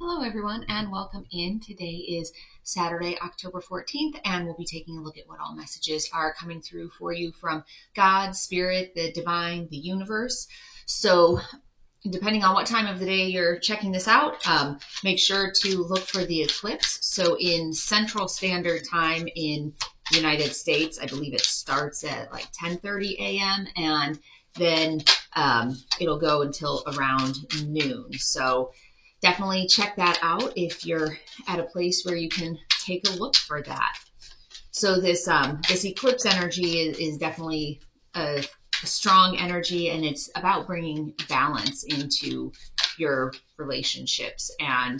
Hello, everyone, and welcome in. Today is Saturday, October 14th, and we'll be taking a look at what all messages are coming through for you from God, Spirit, the Divine, the Universe. So, depending on what time of the day you're checking this out, make sure to look for the eclipse. So, in Central Standard Time in the United States, I believe it starts at like 10:30 a.m., and then it'll go until around noon. So, definitely check that out if you're at a place where you can take a look for that. So this eclipse energy is definitely a strong energy, and it's about bringing balance into your relationships. And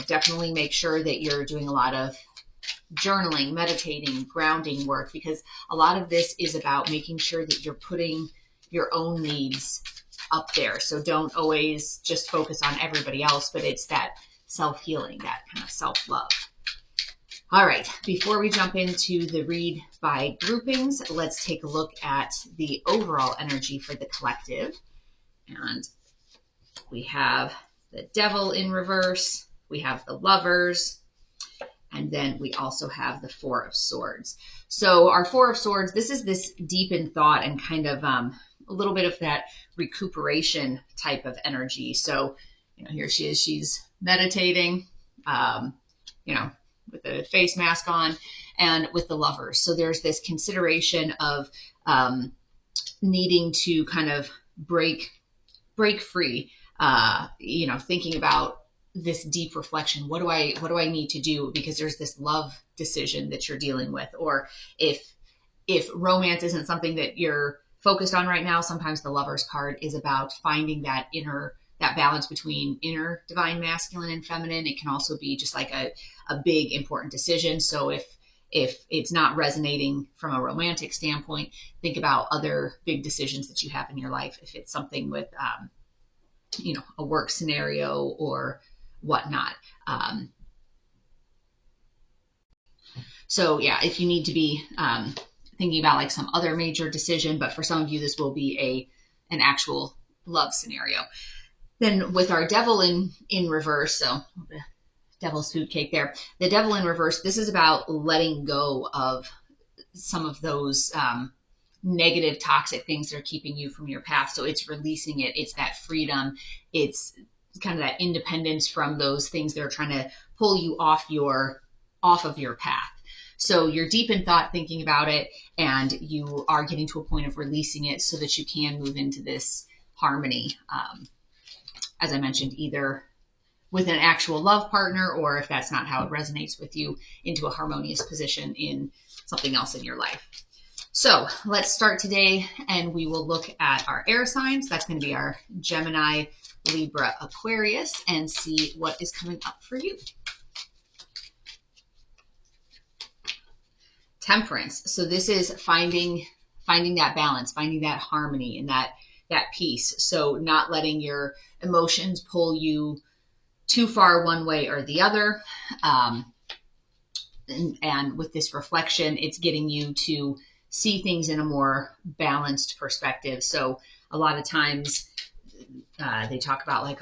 definitely make sure that you're doing a lot of journaling, meditating, grounding work, because a lot of this is about making sure that you're putting your own needs up there. So don't always just focus on everybody else, but it's that self-healing, that kind of self-love. All right, before we jump into the read by groupings, let's take a look at the overall energy for the collective. And we have the Devil in reverse, we have the Lovers, and then we also have the Four of Swords. So our Four of Swords, this is this deep in thought and kind of a little bit of that recuperation type of energy. So, here she is, she's meditating, with the face mask on and with the Lovers. So there's this consideration of needing to kind of break free, thinking about this deep reflection. What do I need to do? Because there's this love decision that you're dealing with. Or if romance isn't something that you're focused on right now, sometimes the Lovers card is about finding that balance between inner divine masculine and feminine. It can also be just like a big important decision. So if it's not resonating from a romantic standpoint, think about other big decisions that you have in your life. If it's something with a work scenario or whatnot. So yeah, if you need to be thinking about like some other major decision, but for some of you, this will be an actual love scenario. Then with our Devil in reverse, so the Devil's food cake there, the Devil in reverse, this is about letting go of some of those negative, toxic things that are keeping you from your path. So it's releasing it. It's that freedom. It's kind of that independence from those things that are trying to pull you off of your path. So you're deep in thought thinking about it, and you are getting to a point of releasing it so that you can move into this harmony. As I mentioned, either with an actual love partner, or if that's not how it resonates with you, into a harmonious position in something else in your life. So let's start today, and we will look at our air signs. That's going to be our Gemini, Libra, Aquarius, and see what is coming up for you. Temperance. So this is finding that balance, finding that harmony and that peace. So not letting your emotions pull you too far one way or the other. And with this reflection, it's getting you to see things in a more balanced perspective. So a lot of times they talk about like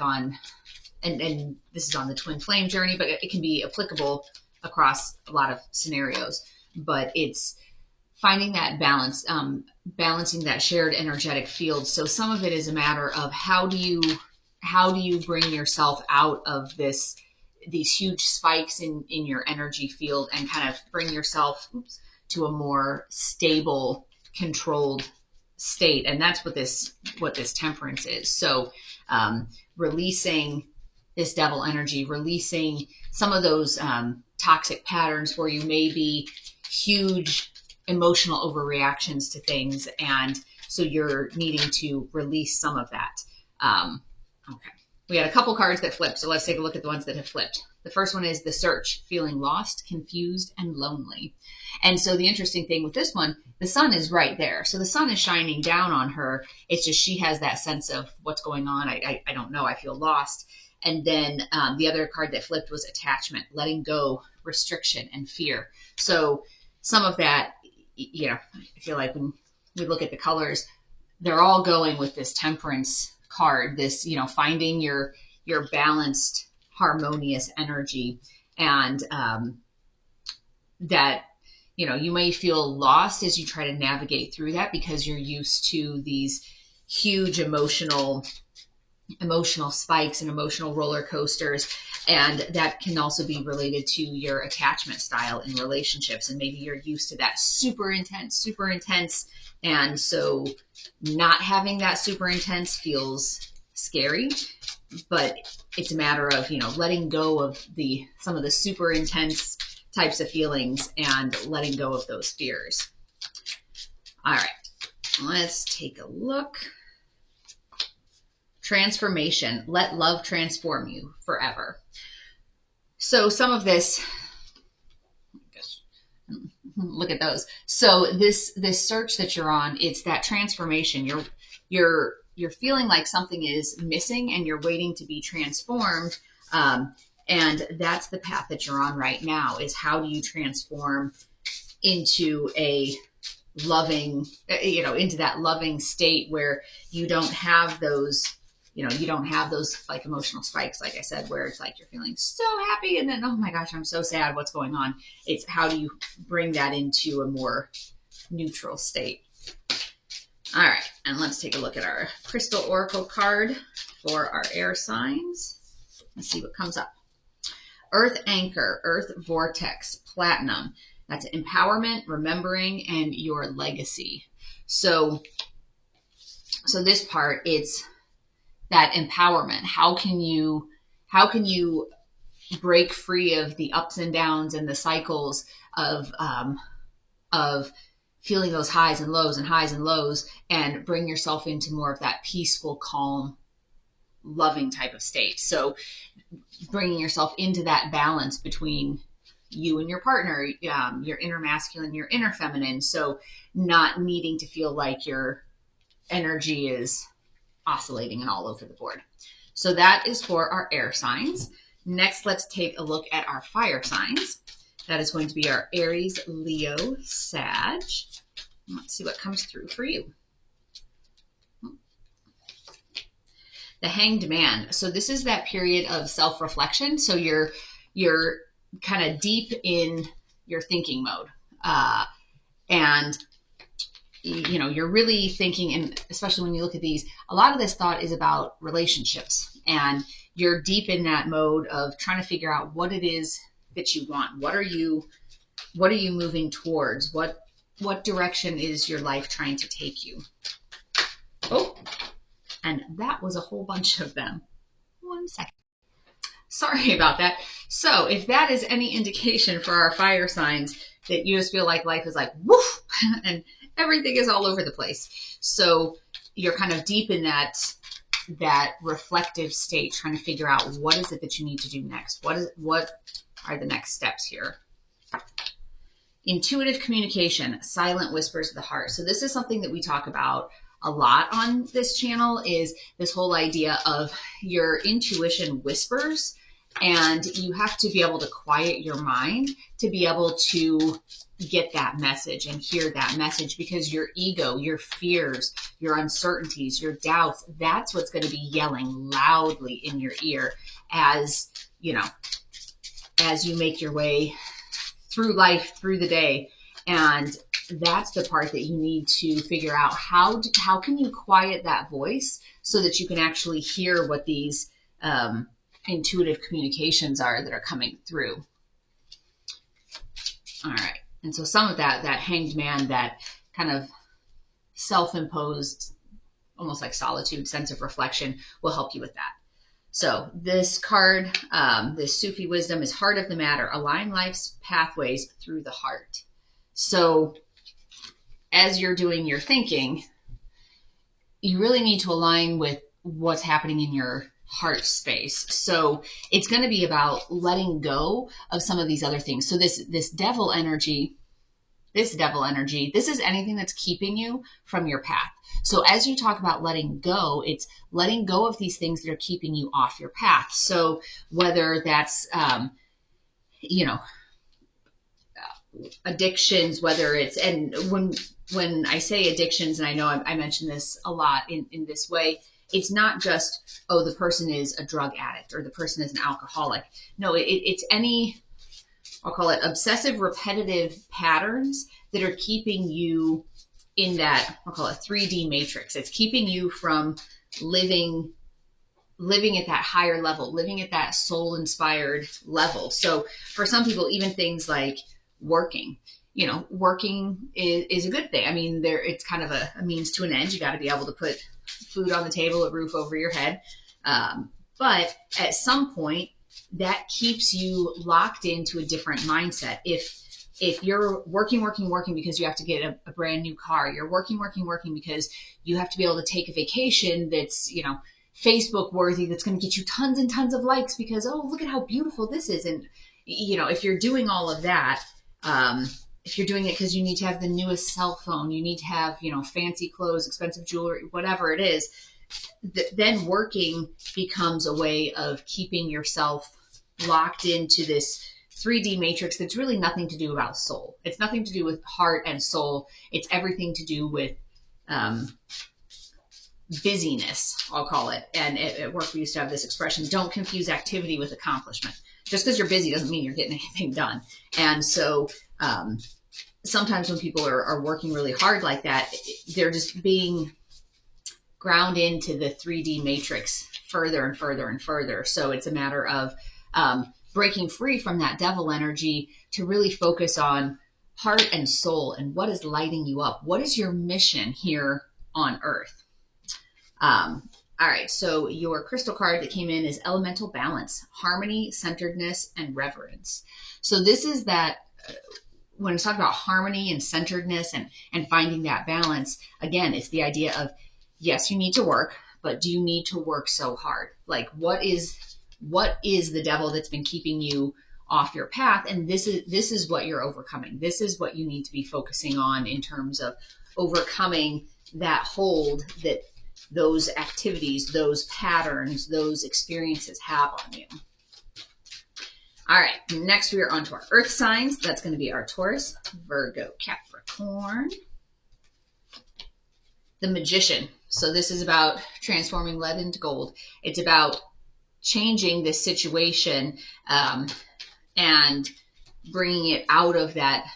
and this is on the twin flame journey, but it can be applicable across a lot of scenarios. But it's finding that balance, balancing that shared energetic field. So some of it is a matter of how do you bring yourself out of these huge spikes in your energy field and kind of bring yourself to a more stable, controlled state. And that's what this temperance is. So releasing this Devil energy, releasing some of those toxic patterns where you may be huge emotional overreactions to things, and so you're needing to release some of that. Okay, we had a couple cards that flipped, so let's take a look at the ones that have flipped. The first one is the Search, feeling lost, confused, and lonely. And so the interesting thing with this one, the sun is right there. So the sun is shining down on her. It's just she has that sense of what's going on. I don't know. I feel lost. And then the other card that flipped was attachment, letting go, restriction, and fear. So some of that, I feel like when we look at the colors, they're all going with this temperance card, this, finding your balanced harmonious energy, and that, you know, you may feel lost as you try to navigate through that because you're used to these huge emotional spikes and emotional roller coasters. And that can also be related to your attachment style in relationships. And maybe you're used to that super intense. And so not having that super intense feels scary, but it's a matter of, you know, letting go of some of the super intense types of feelings and letting go of those fears. All right, let's take a look. Transformation. Let love transform you forever. So some of this, look at those. So this search that you're on, it's that transformation. You're feeling like something is missing and you're waiting to be transformed. And that's the path that you're on right now, is how do you transform into a loving, you know, into that loving state where you don't have those, you know, you don't have those like emotional spikes, like I said, where it's like you're feeling so happy and then, oh my gosh, I'm so sad, what's going on? It's how do you bring that into a more neutral state? All right, and let's take a look at our crystal oracle card for our air signs. Let's see what comes up. Earth anchor, earth vortex, platinum. That's empowerment, remembering, and your legacy. So this part, it's that empowerment. How can you break free of the ups and downs and the cycles of feeling those highs and lows and bring yourself into more of that peaceful, calm, loving type of state. So bringing yourself into that balance between you and your partner, your inner masculine, your inner feminine. So not needing to feel like your energy is oscillating and all over the board. So that is for our air signs. Next, let's take a look at our fire signs. That is going to be our Aries, Leo, Sag. Let's see what comes through for you. The Hanged Man. So this is that period of self-reflection. So you're kind of deep in your thinking mode. And you know, you're really thinking, and especially when you look at these, a lot of this thought is about relationships, and you're deep in that mode of trying to figure out what it is that you want. What are you moving towards? What direction is your life trying to take you? Oh, and that was a whole bunch of them. 1 second. Sorry about that. So if that is any indication for our fire signs, that you just feel like life is like woof and everything is all over the place. So you're kind of deep in that reflective state, trying to figure out what is it that you need to do next. What are the next steps here? Intuitive communication, silent whispers of the heart. So this is something that we talk about a lot on this channel, is this whole idea of your intuition whispers, and you have to be able to quiet your mind to be able to get that message and hear that message, because your ego, your fears, your uncertainties, your doubts, that's what's going to be yelling loudly in your ear as you make your way through life, through the day. And that's the part that you need to figure out. How can you quiet that voice so that you can actually hear what these intuitive communications are that are coming through. All right. And so some of that Hanged Man, that kind of self-imposed, almost like solitude, sense of reflection, will help you with that. So this card, this Sufi wisdom, is heart of the matter. Align life's pathways through the heart. So as you're doing your thinking, you really need to align with what's happening in your heart space. So it's going to be about letting go of some of these other things. So this devil energy, this is anything that's keeping you from your path. So as you talk about letting go, it's letting go of these things that are keeping you off your path. So whether that's, addictions, whether it's, and when I say addictions, and I know I mention this a lot in this way, it's not just, oh, the person is a drug addict or the person is an alcoholic. No, it's any, I'll call it obsessive repetitive patterns that are keeping you in that, I'll call it 3D matrix. It's keeping you from living at that higher level, living at that soul inspired level. So for some people, even things like working, working is a good thing. I mean, it's kind of a means to an end. You got to be able to put food on the table, a roof over your head. But at some point, that keeps you locked into a different mindset. If you're working because you have to get a brand new car, you're working because you have to be able to take a vacation that's, Facebook worthy, that's going to get you tons and tons of likes because, oh, look at how beautiful this is. And, if you're doing all of that, if you're doing it because you need to have the newest cell phone, you need to have, fancy clothes, expensive jewelry, whatever it is, then working becomes a way of keeping yourself locked into this 3D matrix that's really nothing to do about soul. It's nothing to do with heart and soul. It's everything to do with busyness, I'll call it. And at work, we used to have this expression, don't confuse activity with accomplishment. Just because you're busy doesn't mean you're getting anything done. And so sometimes when people are working really hard like that, they're just being ground into the 3D matrix further and further and further. So it's a matter of breaking free from that devil energy to really focus on heart and soul and what is lighting you up. What is your mission here on Earth? All right, so your crystal card that came in is Elemental Balance, Harmony, Centeredness, and Reverence. So this is that, when it's talking about harmony and centeredness and finding that balance, again, it's the idea of, yes, you need to work, but do you need to work so hard? Like, what is the devil that's been keeping you off your path? And this is what you're overcoming. This is what you need to be focusing on in terms of overcoming that hold that those activities, those patterns, those experiences have on you. All right, next we are on to our earth signs. That's going to be our Taurus, Virgo, Capricorn. The Magician. So this is about transforming lead into gold. It's about changing this situation and bringing it out of that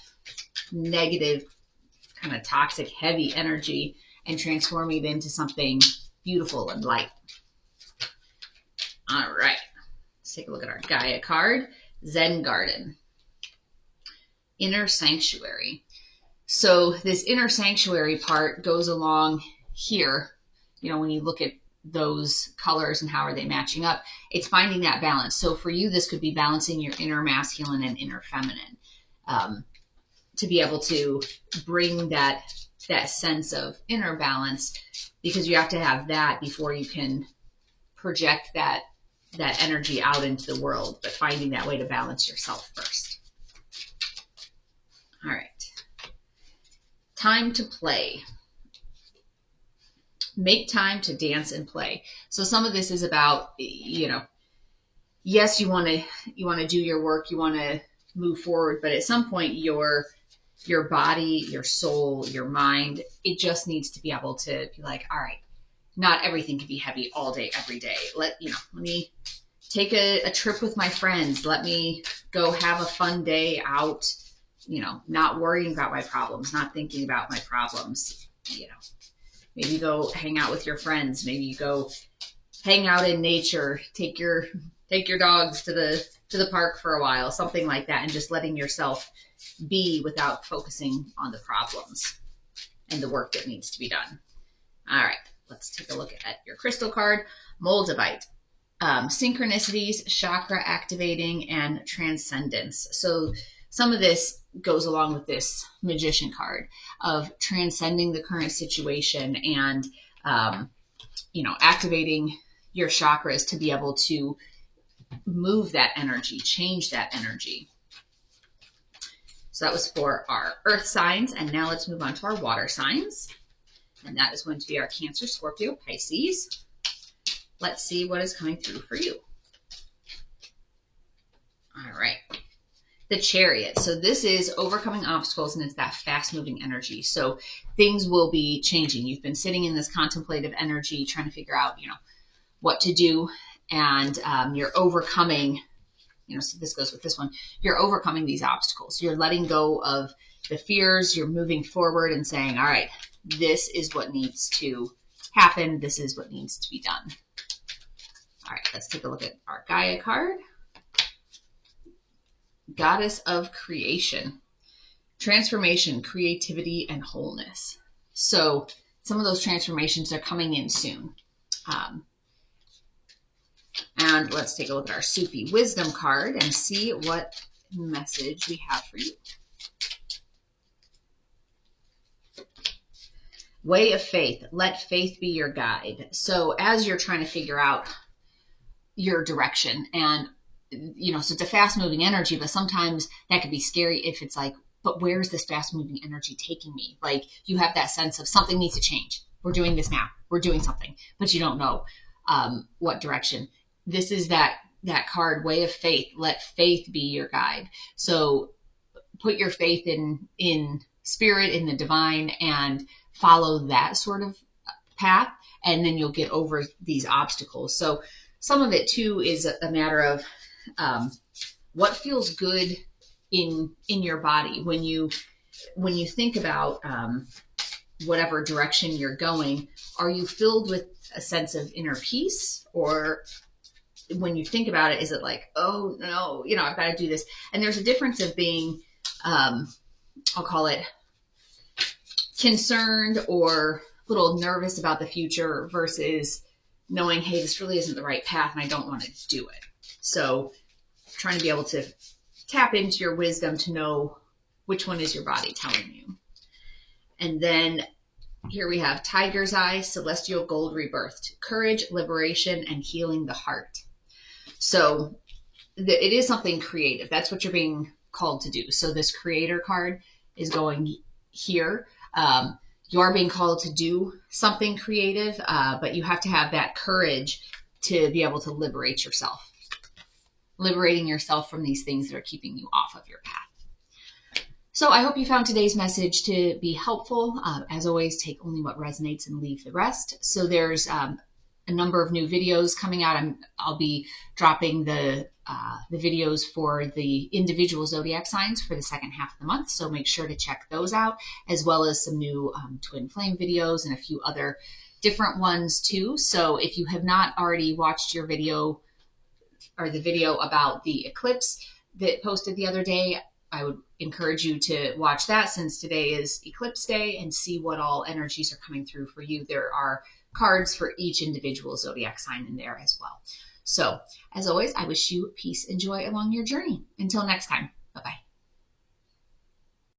negative, kind of toxic, heavy energy and transforming it into something beautiful and light. All right, let's take a look at our Gaia card. Zen Garden. Inner Sanctuary. So this inner sanctuary part goes along here. When you look at those colors and how are they matching up, it's finding that balance. So for you, this could be balancing your inner masculine and inner feminine, to be able to bring that sense of inner balance, because you have to have that before you can project that energy out into the world, but finding that way to balance yourself first. All right. Time to play. Make time to dance and play. So some of this is about, yes, you want to do your work, you want to move forward, but at some point your body, your soul, your mind, it just needs to be able to be like, all right, not everything can be heavy all day, every day. Let me take a trip with my friends. Let me go have a fun day out, not worrying about my problems, not thinking about my problems, maybe go hang out with your friends. Maybe you go hang out in nature, take your dogs to the park for a while, something like that, and just letting yourself be without focusing on the problems and the work that needs to be done. All right, let's take a look at your crystal card, Moldavite. Synchronicities, chakra activating, and transcendence. So some of this goes along with this Magician card of transcending the current situation and, activating your chakras to be able to move that energy, change that energy. So that was for our earth signs. And now let's move on to our water signs. And that is going to be our Cancer, Scorpio, Pisces. Let's see what is coming through for you. All right. the Chariot. So this is overcoming obstacles, and it's that fast-moving energy. So things will be changing. You've been sitting in this contemplative energy, trying to figure out, what to do, and you're overcoming. So this goes with this one. You're overcoming these obstacles. You're letting go of the fears. You're moving forward and saying, all right, this is what needs to happen. This is what needs to be done. All right, let's take a look at our Gaia card. Goddess of creation, transformation, creativity, and wholeness. So some of those transformations are coming in soon. And let's take a look at our Sufi wisdom card and see what message we have for you. Way of faith. Let faith be your guide. So as you're trying to figure out your direction, and so it's a fast moving energy, but sometimes that could be scary if it's like, but where's this fast moving energy taking me? Like, you have that sense of something needs to change. We're doing this now. We're doing something, but you don't know what direction. This is that card, way of faith. Let faith be your guide. So put your faith in spirit, in the divine, and follow that sort of path, and then you'll get over these obstacles. So some of it too is a matter of what feels good in your body when you think about whatever direction you're going. Are you filled with a sense of inner peace, or when you think about it, is it like, oh no, I've got to do this? And there's a difference of being, I'll call it concerned or a little nervous about the future versus knowing, hey, this really isn't the right path and I don't want to do it. So trying to be able to tap into your wisdom to know which one is your body telling you. And then here we have Tiger's Eye, Celestial Gold Rebirthed, courage, liberation, and healing the heart. So it is something creative. That's what you're being called to do. So this creator card is going here. You are being called to do something creative, but you have to have that courage to be able to liberate yourself. Liberating yourself from these things that are keeping you off of your path. So I hope you found today's message to be helpful. As always, take only what resonates and leave the rest. So there's a number of new videos coming out. I'll be dropping the videos for the individual zodiac signs for the second half of the month. So make sure to check those out, as well as some new twin flame videos and a few other different ones too. So if you have not already watched your video or the video about the eclipse that posted the other day, I would encourage you to watch that, since today is Eclipse Day, and see what all energies are coming through for you. There are cards for each individual zodiac sign in there as well. So, as always, I wish you peace and joy along your journey. Until next time.